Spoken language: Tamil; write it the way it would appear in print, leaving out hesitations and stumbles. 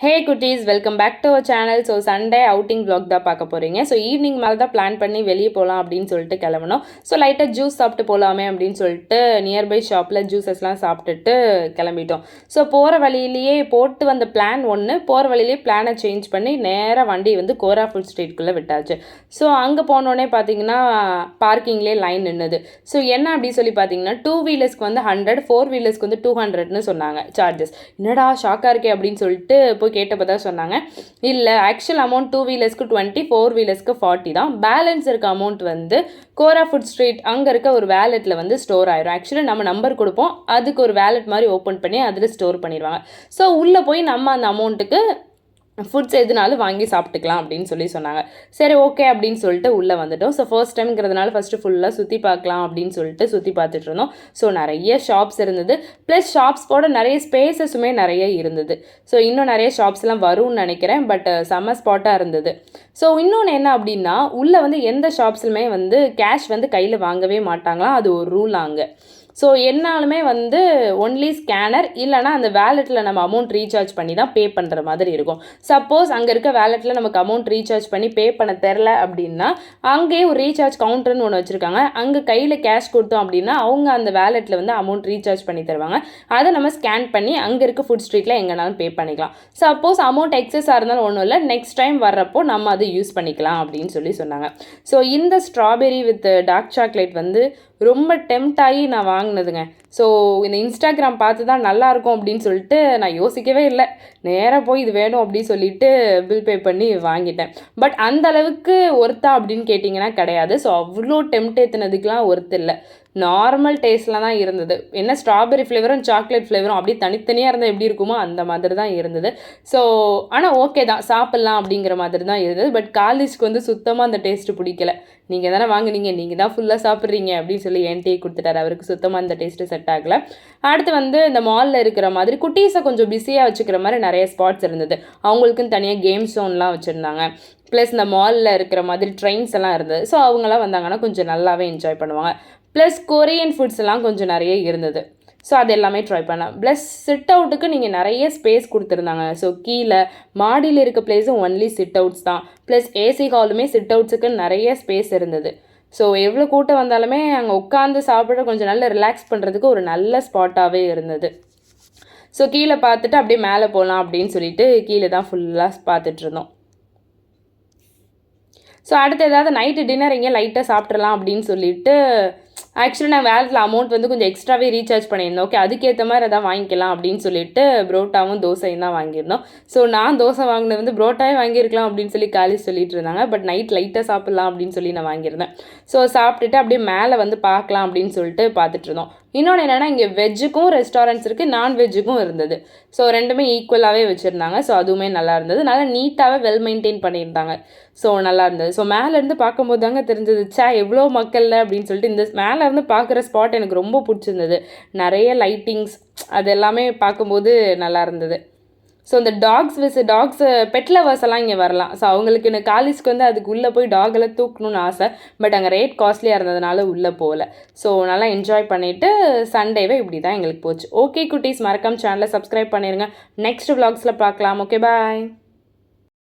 ஹே குட்டீஸ், welcome back to our channel. So Sunday outing vlog தான் பார்க்க போகிறீங்க. ஸோ ஈவினிங் மேலே தான் பிளான் பண்ணி வெளியே போகலாம் அப்படின்னு சொல்லிட்டு கிளம்பணும். ஸோ லைட்டாக ஜூஸ் சாப்பிட்டு போகலாமே அப்படின்னு சொல்லிட்டு நியர்பை ஷாப்பில் ஜூஸஸ்லாம் சாப்பிட்டுட்டு கிளம்பிட்டோம். ஸோ போகிற வழியிலேயே போட்டு வந்த பிளான் ஒன்று, போகிற வழியிலேயே பிளானை சேஞ்ச் பண்ணி நேராக வண்டி வந்து கோரா ஃபுட் ஸ்ட்ரீட்குள்ளே விட்டாச்சு. ஸோ அங்கே போனோடனே பார்த்தீங்கன்னா பார்க்கிங்லேயே லைன் நின்றுது. ஸோ என்ன அப்படின்னு சொல்லி பார்த்தீங்கன்னா 2 வீலர்ஸ்க்கு வந்து 100, 4 வீலர்ஸ்க்கு வந்து 200ன்னு சொன்னாங்க சார்ஜஸ். என்னடா ஷாக்காக இருக்கே அப்படின்னு சொல்லிட்டு போய் கேட்டப்போ தான் சொன்னாங்க, இல்லை ஆக்சுவல் அமௌண்ட் 2 வீலர்ஸ்க்கு 20, 4 வீலர்ஸ்க்கு 40 தான். பேலன்ஸ் இருக்க அமௌண்ட் வந்து கோரா ஃபுட் ஸ்ட்ரீட் அங்கே இருக்க ஒரு வேலெட்டில் வந்து ஸ்டோர் ஆயிரும். ஆக்சுவலி நம்ம நம்பர் கொடுப்போம், அதுக்கு ஒரு வேலெட் மாதிரி ஓப்பன் பண்ணி அதில் ஸ்டோர் பண்ணிடுவாங்க. ஸோ உள்ளே போய் நம்ம அந்த அமௌண்ட்டுக்கு ஃபுட்ஸ் எதுனாலும் வாங்கி சாப்பிட்டுக்கலாம் அப்படின்னு சொன்னாங்க. சரி ஓகே அப்படின்னு சொல்லிட்டு உள்ளே வந்துட்டோம். ஸோ ஃபர்ஸ்ட் டைம்ங்கிறதுனால ஃபஸ்ட்டு ஃபுல்லாக சுற்றி பார்க்கலாம் அப்படின்னு சொல்லிட்டு சுற்றி பார்த்துட்டு இருந்தோம். ஸோ நிறைய ஷாப்ஸ் இருந்தது, ப்ளஸ் ஷாப்ஸ் போட நிறைய ஸ்பேசஸுமே நிறைய இருந்தது. ஸோ இன்னும் நிறைய ஷாப்ஸ்லாம் வரும்னு நினைக்கிறேன், பட் செம்ம ஸ்பாட்டாக இருந்தது. ஸோ இன்னொன்று என்ன அப்படின்னா, உள்ளே வந்து எந்த ஷாப்ஸ்லுமே வந்து கேஷ் வந்து கையில் வாங்கவே மாட்டாங்களாம், அது ஒரு ரூல் அங்கே. ஸோ என்னாலுமே வந்து ஒன்லி ஸ்கேனர் இல்லைனா அந்த வேலெட்டில் நம்ம அமௌண்ட் ரீசார்ஜ் பண்ணி தான் பே பண்ணுற மாதிரி இருக்கும். சப்போஸ் அங்கே இருக்க வேலெட்டில் நமக்கு அமௌண்ட் ரீசார்ஜ் பண்ணி பே பண்ண தெரில அப்படின்னா அங்கேயே ஒரு ரீசார்ஜ் கவுண்டர்னு ஒன்று வச்சுருக்காங்க. அங்கே கையில் கேஷ் கொடுத்தோம் அப்படின்னா அவங்க அந்த வேலெட்டில் வந்து அமௌண்ட் ரீசார்ஜ் பண்ணி தருவாங்க. அதை நம்ம ஸ்கேன் பண்ணி அங்கே இருக்க ஃபுட் ஸ்ட்ரீட்டில் எங்கேனாலும் பே பண்ணிக்கலாம். சப்போஸ் அமௌண்ட் எக்ஸஸாக இருந்தாலும் ஒன்றும் இல்லை, நெக்ஸ்ட் டைம் வர்றப்போ நம்ம அதை யூஸ் பண்ணிக்கலாம் அப்படின்னு சொன்னாங்க. ஸோ இந்த ஸ்ட்ராபெரி வித் டார்க் சாக்லேட் வந்து ரொம்ப டெம்ட் ஆகி நான் வாங்கினதுங்க. ஸோ இந்த இன்ஸ்டாகிராம் பார்த்து தான் நல்லாயிருக்கும் அப்படின்னு சொல்லிட்டு நான் யோசிக்கவே இல்லை, நேராக போய் இது வேணும் அப்படின்னு சொல்லிட்டு பில் பே பண்ணி வாங்கிட்டேன். பட் அந்த அளவுக்கு ஒர்த்தா அப்படின்னு கேட்டிங்கன்னா கிடையாது. ஸோ அவ்வளோ டெம்ட் ஏற்றுனதுக்கெலாம் ஒர்த்து இல்லை, நார்மல் டேஸ்ட்டில் தான் இருந்தது. என்ன ஸ்ட்ராபெரி ஃப்ளேவரும் சாக்லேட் ஃப்ளேவரும் அப்படியே தனித்தனியாக இருந்தால் எப்படி இருக்குமோ அந்த மாதிரி தான் இருந்தது. ஸோ ஆனால் ஓகே தான், சாப்பிட்லாம் அப்படிங்கிற மாதிரி தான் இருந்தது. பட் காலேஜ்க்கு வந்து சுத்தமாக அந்த டேஸ்ட்டு பிடிக்கல. நீங்கள் தானே வாங்குனீங்க, நீங்கள் தான் ஃபுல்லாக சாப்பிட்றீங்க அப்படின்னு சொல்லி என்கிட்டயே கொடுத்துட்டாரு. அவருக்கு சுத்தமாக அந்த டேஸ்ட்டு செட் ஆகலை. அடுத்து வந்து இந்த மாலில் இருக்கிற மாதிரி குட்டீஸை கொஞ்சம் பிஸியாக வச்சுக்கிற மாதிரி நிறைய ஸ்பாட்ஸ் இருந்தது. அவங்களுக்குன்னு தனியாக கேம் ஸோன்லாம் வச்சுருந்தாங்க. ப்ளஸ் இந்த மாலில் இருக்கிற மாதிரி ட்ரெயின்ஸ் எல்லாம் இருந்தது. ஸோ அவங்களாம் வந்தாங்கன்னா கொஞ்சம் நல்லாவே என்ஜாய் பண்ணுவாங்க. ப்ளஸ் கொரியன் ஃபுட்ஸ் எல்லாம் கொஞ்சம் நிறைய இருந்தது. ஸோ அது எல்லாமே ட்ரை பண்ணேன். ப்ளஸ் சிட் அவுட்டுக்கு நீங்கள் நிறைய ஸ்பேஸ் கொடுத்துருந்தாங்க. ஸோ கீழே மாடியில் இருக்க பிளேஸும் ஒன்லி சிட் அவுட்ஸ் தான். ப்ளஸ் ஏசி ஹாலுமே சிட் அவுட்ஸுக்கு நிறைய ஸ்பேஸ் இருந்தது. ஸோ எவ்வளோ கூட்டம் வந்தாலுமே அங்கே உட்காந்து சாப்பிட கொஞ்சம் நல்லா ரிலாக்ஸ் பண்ணுறதுக்கு ஒரு நல்ல ஸ்பாட்டாகவே இருந்தது. ஸோ கீழே பார்த்துட்டு அப்படியே மேலே போகலாம் அப்படின்னு சொல்லிட்டு கீழே தான் ஃபுல்லாக பார்த்துட்டு இருந்தோம். ஸோ அடுத்து ஏதாவது நைட்டு டின்னர் எங்கேயும் லைட்டாக சாப்பிட்றலாம் அப்படின்னு சொல்லிட்டு ஆக்சுவலி நான் வேலெட்டில் அமௌண்ட் வந்து கொஞ்சம் எக்ஸ்ட்ராவே ரீசார்ஜ் பண்ணியிருந்தோம். ஓகே, அதுக்கேற்ற மாதிரி எதாவது வாங்கிக்கலாம் அப்படின்னு சொல்லிட்டு புரோட்டாவும் தோசையும் தான் வாங்கியிருந்தோம். ஸோ நான் தோசை வாங்கினது வந்து புரோட்டாவே வாங்கியிருக்கலாம் அப்படின்னு சொல்லி காலேஜ் சொல்லிட்டு இருந்தாங்க. பட் நைட் லைட்டாக சாப்பிட்லாம் அப்படின்னு சொல்லி நான் வாங்கியிருந்தேன். ஸோ சாப்பிட்டுட்டு அப்படியே மேலே வந்து பார்க்கலாம் அப்படின்னு சொல்லிட்டு பார்த்துட்டு இருந்தோம். இன்னொன்று என்னென்னா, இங்கே வெஜ்ஜுக்கும் ரெஸ்டாரண்ட்ஸ் இருக்குது, நான்வெஜ்ஜுக்கும் இருந்தது. ஸோ ரெண்டுமே ஈக்குவலாகவே வச்சுருந்தாங்க. ஸோ அதுவுமே நல்லா இருந்தது, நல்லா நீட்டாகவே வெல் மெயின்டைன் பண்ணியிருந்தாங்க. ஸோ நல்லா இருந்தது. ஸோ மேலேருந்து பார்க்கும்போது தாங்க தெரிஞ்சது, எவ்வளோ மக்கள் அப்படின்னு சொல்லிட்டு. இந்த மேலேருந்து பார்க்குற ஸ்பாட் எனக்கு ரொம்ப பிடிச்சிருந்தது. நிறைய லைட்டிங்ஸ் அது எல்லாமே பார்க்கும்போது நல்லா இருந்தது. ஸோ இந்த டாக்ஸு பெட் லவர்ஸ் எல்லாம் இங்கே வரலாம். ஸோ அவங்களுக்கு இந்த காலேஜ்க்கு வந்து அதுக்கு உள்ளே போய் டாகெல்லாம் தூக்கணும்னு ஆசை. பட் அங்கே ரேட் காஸ்ட்லியாக இருந்ததுனால உள்ளே போகல. ஸோ நல்லா என்ஜாய் பண்ணிவிட்டு சண்டேவே இப்படி தான் எங்களுக்கு போச்சு. ஓகே குட்டீஸ், மறக்காம சேனலை சப்ஸ்கிரைப் பண்ணிடுங்க. நெக்ஸ்ட் vlogsல பார்க்கலாம். ஓகே, பாய்.